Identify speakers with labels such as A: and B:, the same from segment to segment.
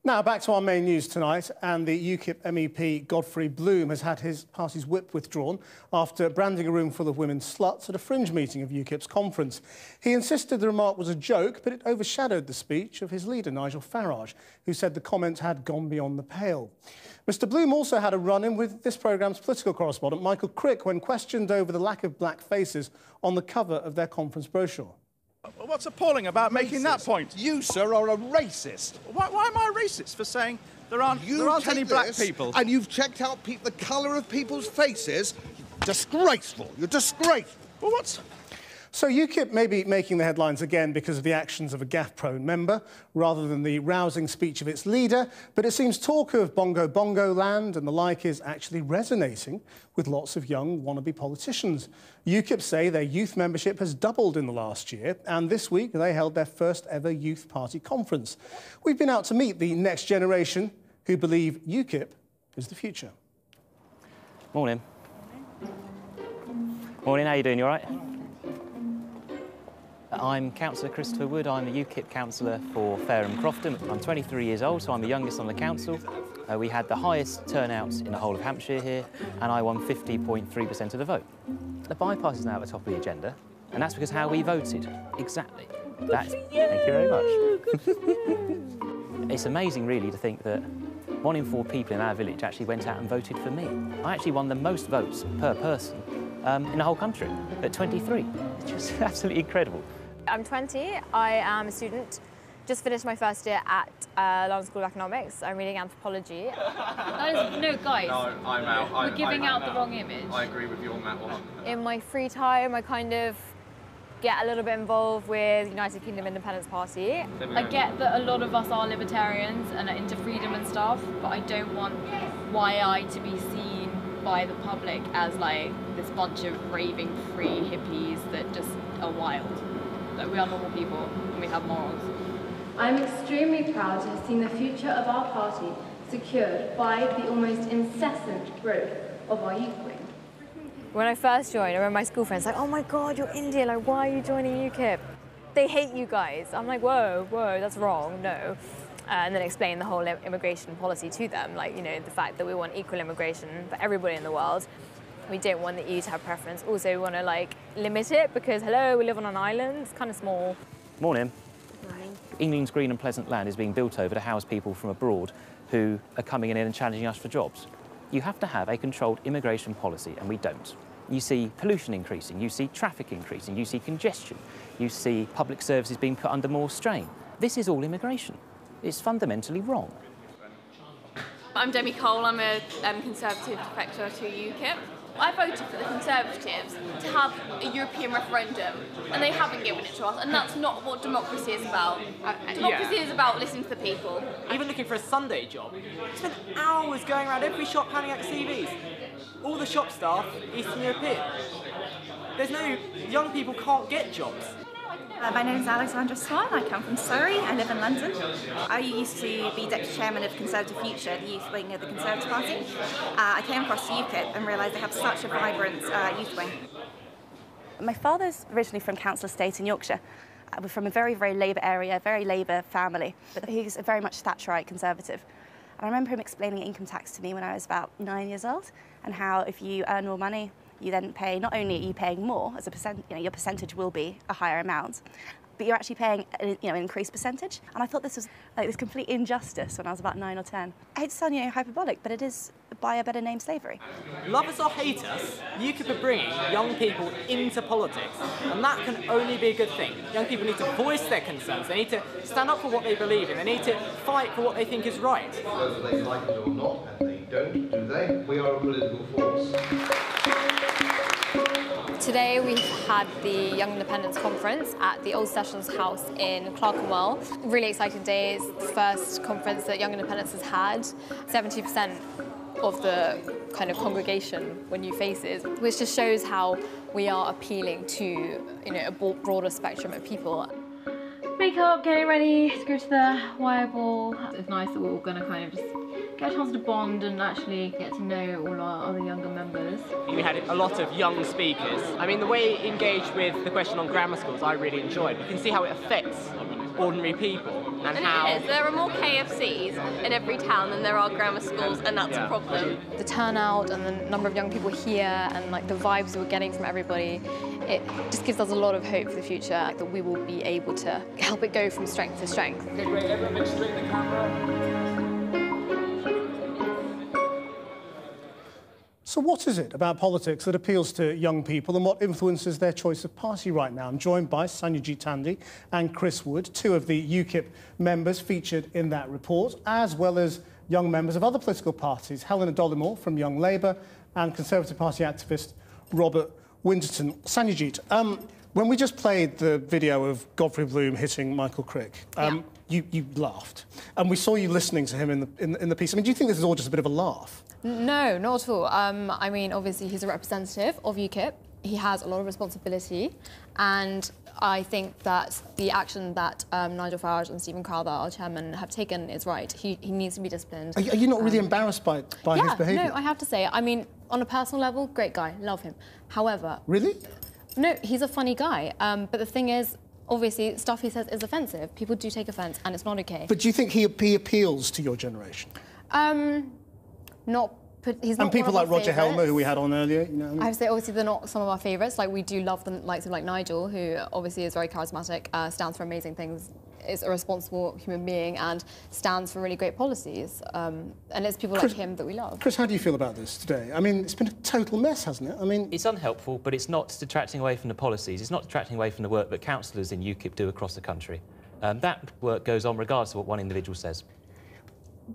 A: Now, back to our main news tonight, and the Ukip MEP Godfrey Bloom has had his party's whip withdrawn after branding a room full of women sluts at a fringe meeting of Ukip's conference. He insisted the remark was a joke, but it overshadowed the speech of his leader, Nigel Farage, who said the comment had gone beyond the pale. Mr Bloom also had a run-in with this programme's political correspondent, Michael Crick, when questioned over the lack of black faces on the cover of their conference brochure.
B: What's appalling about making that point?
C: You, sir, are a racist.
B: Why am I a racist for saying there aren't any black people?
C: And you've checked out the colour of people's faces? Disgraceful. You're disgraceful.
B: Well, what's...
A: So UKIP may be making the headlines again because of the actions of a gaffe-prone member, rather than the rousing speech of its leader, but it seems talk of bongo land and the like is actually resonating with lots of young wannabe politicians. UKIP say their youth membership has doubled in the last year, and this week they held their first ever youth party conference. We've been out to meet the next generation who believe UKIP is the future.
D: Morning. Morning, how you doing, you all right? I'm Councillor Christopher Wood. I'm the UKIP councillor for Fareham Crofton. I'm 23 years old, so I'm the youngest on the council. We had the highest turnouts in the whole of Hampshire here, and I won 50.3% of the vote. The bypass is now at the top of the agenda, and that's because how we voted. Exactly. Thank you very much. It's amazing, really, to think that 1 in 4 people in our village actually went out and voted for me. I actually won the most votes per person in the whole country, at 23. It's just absolutely incredible.
E: I'm 20, I am a student. Just finished my first year at London School of Economics. I'm reading anthropology.
F: No, guys.
G: No, I'm out.
F: We're giving out the wrong image.
G: I agree with you on that one.
E: In my free time, I kind of get a little bit involved with United Kingdom Independence Party.
F: I get that a lot of us are libertarians and are into freedom and stuff, but I don't want YI to be seen by the public as like this bunch of raving free hippies that just are wild. Like, we are normal people and we have morals.
H: I'm extremely proud to have seen the future of our party secured by the almost incessant growth of our youth wing.
E: When I first joined, I remember my school friends like, oh my God, you're Indian, like, why are you joining UKIP? They hate you guys. I'm like, whoa, that's wrong, no. And then explain the whole immigration policy to them, like, you know, the fact that we want equal immigration for everybody in the world. We don't want the EU to have preference. Also, we want to, like, limit it because, hello, we live on an island, it's kind of small.
D: Morning.
E: Good morning.
D: England's green and pleasant land is being built over to house people from abroad who are coming in and challenging us for jobs. You have to have a controlled immigration policy, and we don't. You see pollution increasing, you see traffic increasing, you see congestion, you see public services being put under more strain. This is all immigration. It's fundamentally wrong.
I: I'm Demi Cole, I'm a Conservative defector to UKIP. I voted for the Conservatives to have a European referendum, and they haven't given it to us, and that's not what democracy is about. Democracy is about listening to the people.
J: Even looking for a Sunday job, I spent hours going around every shop handing out CVs. All the shop staff, Eastern European. There's no, young people can't get jobs.
K: My name is Alexandra Swan, I come from Surrey, I live in London. I used to be Deputy Chairman of Conservative Future, the youth wing of the Conservative Party. I came across UKIP and realised they have such a vibrant youth wing.
L: My father's originally from Council Estate in Yorkshire. We're from a very, very Labour area, very Labour family, but he's a very much Thatcherite Conservative. And I remember him explaining income tax to me when I was about 9 years old, and how if you earn more money, you then pay, not only are you paying more as a percent, you know, your percentage will be a higher amount, but you're actually paying, you know, an increased percentage. And I thought this was like this complete injustice when I was about 9 or 10. I hate to sound, you know, hyperbolic, but it is, by a better name, slavery.
J: Love us or hate us, UKIP are bringing young people into politics, and that can only be a good thing. Young people need to voice their concerns, they need to stand up for what they believe in, they need to fight for what they think is right.
M: Whether they like it or not, and they don't, do they? We are a political force.
E: Today we've had the Young Independence Conference at the Old Sessions House in Clerkenwell. Really exciting day. It's the first conference that Young Independence has had. 70% of the kind of congregation were new faces, which just shows how we are appealing to, you know, a broader spectrum of people.
F: Makeup, getting ready to go to the wire ball. It's nice that we're all going to kind of just get a chance to bond and actually get to know all our other younger members.
J: We had a lot of young speakers. I mean, the way he engaged with the question on grammar schools, I really enjoyed. You can see how it affects ordinary people. and
I: And
J: how...
I: it is. There are more KFCs in every town than there are grammar schools, and that's a problem.
E: The turnout and the number of young people here and like the vibes we're getting from everybody, it just gives us a lot of hope for the future, like, that we will be able to help it go from strength to strength.
J: Okay, great. Everyone look straight in the camera.
A: So what is it about politics that appeals to young people and what influences their choice of party right now? I'm joined by Sanjit Tandy and Chris Wood, two of the UKIP members featured in that report, as well as young members of other political parties, Helena Dollimore from Young Labour and Conservative Party activist Robert Winterton. Sanjit, when we just played the video of Godfrey Bloom hitting Michael Crick, you laughed. And we saw you listening to him in the piece. I mean, do you think this is all just a bit of a laugh?
E: No, not at all. I mean, obviously, he's a representative of UKIP. He has a lot of responsibility. And I think that the action that Nigel Farage and Stephen Crowther, our chairman, have taken is right. He needs to be disciplined.
A: Are you not really embarrassed by his behaviour?
E: No, I have to say. I mean, on a personal level, great guy, love him. However...
A: Really?
E: No, he's a funny guy. But the thing is, obviously, stuff he says is offensive. People do take offence, and it's not OK.
A: But do you think he appeals to your generation?
E: He's not
A: and people
E: one
A: like
E: of our
A: Roger
E: favourites.
A: Helmer, who we had on earlier, you know what I mean?
E: I would say, obviously, they're not some of our favourites. Like, we do love the likes of, like, Nigel, who obviously is very charismatic, stands for amazing things, is a responsible human being, and stands for really great policies. And it's people like him that we love.
A: Chris, how do you feel about this today? I mean, it's been a total mess, hasn't it? I mean...
D: It's unhelpful, but it's not detracting away from the policies. It's not detracting away from the work that councillors in UKIP do across the country. That work goes on regardless of what one individual says.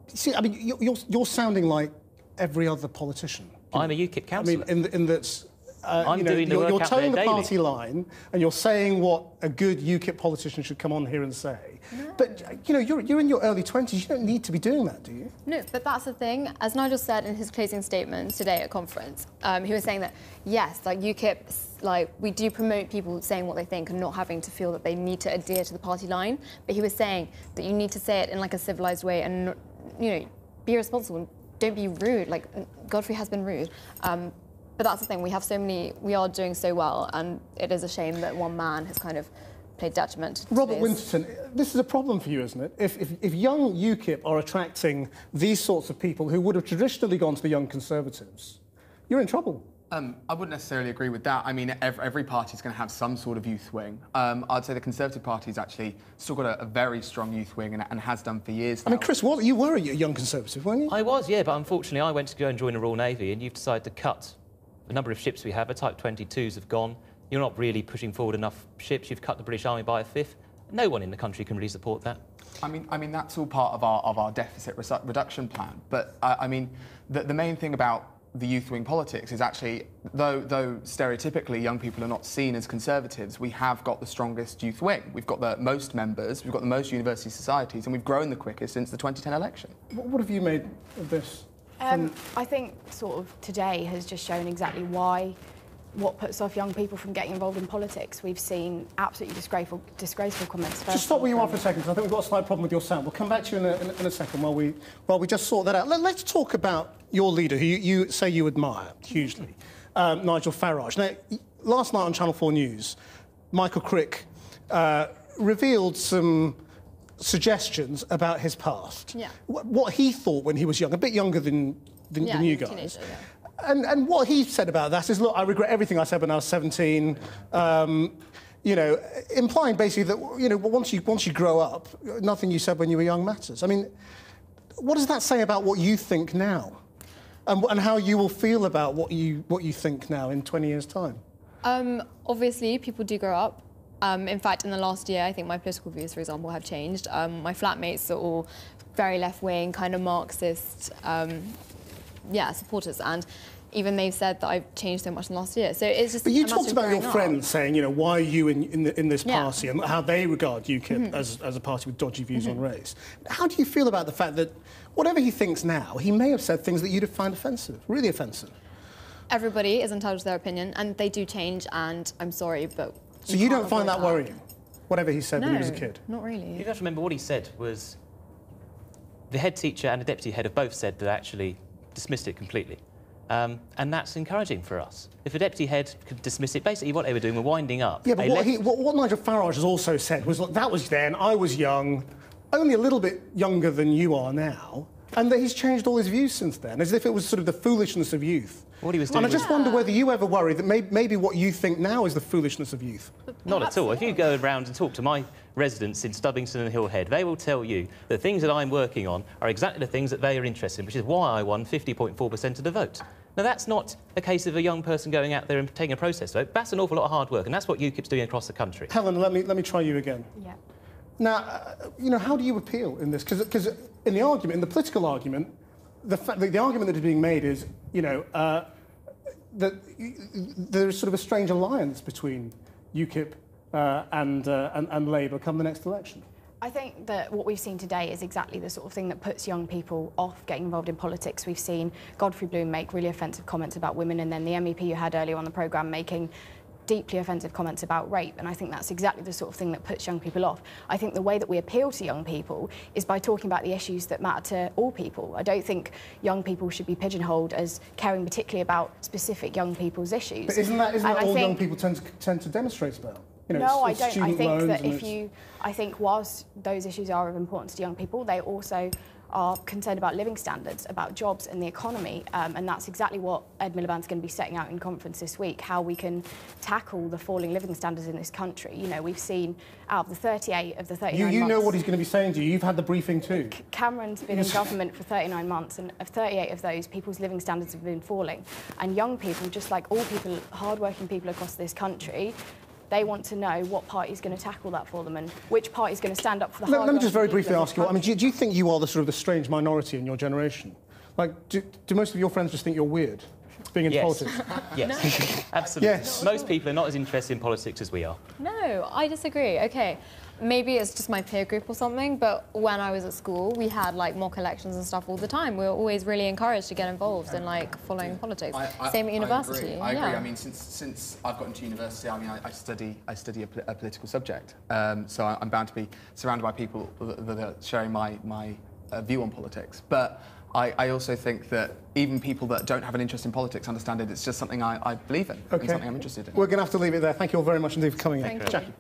A: See, I mean, you're sounding like every other politician.
D: I'm a UKIP councillor.
A: I mean, in that...
D: I'm doing the work
A: you're
D: out there
A: towing the
D: daily.
A: party line and you're saying what a good UKIP politician should come on here and say. No. But, you know, you're in your early 20s. You don't need to be doing that, do you?
E: No, but that's the thing. As Nigel said in his closing statement today at conference, he was saying that, yes, like UKIP, like, we do promote people saying what they think and not having to feel that they need to adhere to the party line. But he was saying that you need to say it in, like, a civilised way and, you know, be responsible. Don't be rude. Like, Godfrey has been rude. But that's the thing, we are doing so well, and it is a shame that one man has kind of played detriment.
A: Robert Winterton, this is a problem for you, isn't it? If young UKIP are attracting these sorts of people who would have traditionally gone to the Young Conservatives, you're in trouble.
N: I wouldn't necessarily agree with that. I mean, every party's going to have some sort of youth wing. I'd say the Conservative Party's actually still got a very strong youth wing and has done for years now.
A: I mean, Chris, you were a Young Conservative, weren't you?
D: I was, yeah, but unfortunately I went to go and join the Royal Navy, and you've decided to cut the number of ships we have. The Type 22s have gone. You're not really pushing forward enough ships. You've cut the British Army by a fifth. No one in the country can really support that.
N: I mean that's all part of our deficit reduction plan. But I mean, the main thing about the youth wing politics is actually, though stereotypically young people are not seen as conservatives, we have got the strongest youth wing. We've got the most members, we've got the most university societies, and we've grown the quickest since the 2010 election.
A: What have you made of this?
O: I think sort of today has just shown exactly what puts off young people from getting involved in politics. We've seen absolutely disgraceful comments.
A: Just stop where you are for a second, because I think we've got a slight problem with your sound. We'll come back to you in a second while we just sort that out. Let's talk about your leader, who you say you admire hugely, Nigel Farage. Now, last night on Channel 4 News, Michael Crick revealed some suggestions about his past.
E: Yeah.
A: What he thought when he was young, a bit younger than you guys.
E: Teenager, yeah.
A: And what he said about that is, look, I regret everything I said when I was 17. You know, implying basically that, you know, once you grow up, nothing you said when you were young matters. I mean, what does that say about what you think now, and how you will feel about what you think now in 20 years' time?
E: Obviously, people do grow up. In fact, in the last year, I think my political views, for example, have changed. My flatmates are all very left-wing, kind of Marxist, supporters, and even they've said that I've changed so much in the last year. So it's just.
A: But you talked about your friends saying, you know, why are you in this party, and how they regard UKIP as a party with dodgy views on race. How do you feel about the fact that whatever he thinks now, he may have said things that you'd find offensive, really offensive?
E: Everybody is entitled to their opinion, and they do change. And I'm sorry, but.
A: So you don't find that worrying, whatever he said when he was a kid?
E: Not really.
D: You have to remember what he said was the head teacher and the deputy head have both said that actually dismissed it completely. And that's encouraging for us. If the deputy head could dismiss it, basically what they were doing were winding up.
A: Yeah, but what Nigel Farage has also said was, look, that was then, I was young, only a little bit younger than you are now, and that he's changed all his views since then, as if it was sort of the foolishness of youth.
D: What he was doing
A: and I just wonder whether you ever worry that maybe what you think now is the foolishness of youth.
D: Not at all. If you go around and talk to my residents in Stubbington and Hill Head, they will tell you the things that I'm working on are exactly the things that they are interested in, which is why I won 50.4% of the vote. Now, that's not a case of a young person going out there and taking a protest vote. That's an awful lot of hard work, and that's what UKIP's doing across the country.
A: Helen, let me try you again.
O: Yeah.
A: Now, you know, how do you appeal in this? Because in the argument, in the political argument, the argument that is being made is, you know, that there's sort of a strange alliance between UKIP and Labour come the next election.
O: I think that what we've seen today is exactly the sort of thing that puts young people off getting involved in politics. We've seen Godfrey Bloom make really offensive comments about women, and then the MEP you had earlier on the programme making deeply offensive comments about rape, and I think that's exactly the sort of thing that puts young people off. I think the way that we appeal to young people is by talking about the issues that matter to all people. I don't think young people should be pigeonholed as caring particularly about specific young people's issues.
A: But isn't that all young people tend to demonstrate about? You know,
O: no, I don't. I think that
A: I
O: think whilst those issues are of importance to young people, they also are concerned about living standards, about jobs and the economy, and that's exactly what Ed Miliband's going to be setting out in conference this week, how we can tackle the falling living standards in this country. You know, we've seen out of the 38 of the 39 months...
A: You know what he's going to be saying to you. You've had the briefing too.
O: Cameron's been in government for 39 months, and of 38 of those, people's living standards have been falling. And young people, just like all people, hard-working people across this country, they want to know what party's going to tackle that for them and which party's going to stand up for the hard.
A: Let me just very briefly ask you, I mean, do you think you are the sort of the strange minority in your generation? Like, do most of your friends just think you're weird, being into politics?
D: Yes, absolutely.
A: Yes.
D: Most people are not as interested in politics as we are.
E: No, I disagree. OK, maybe it's just my peer group or something, but when I was at school, we had, like, mock elections and stuff all the time. We were always really encouraged to get involved in, like, following politics. Same at university.
N: I agree. I mean, since I've got into university, I mean, I study a political subject, so I'm bound to be surrounded by people that are sharing my view on politics. But I also think that even people that don't have an interest in politics understand it. It's just something I believe in, and something I'm interested in.
A: We're going to have to leave it there. Thank you all very much indeed for coming in.
E: Thank you.
A: Jackie.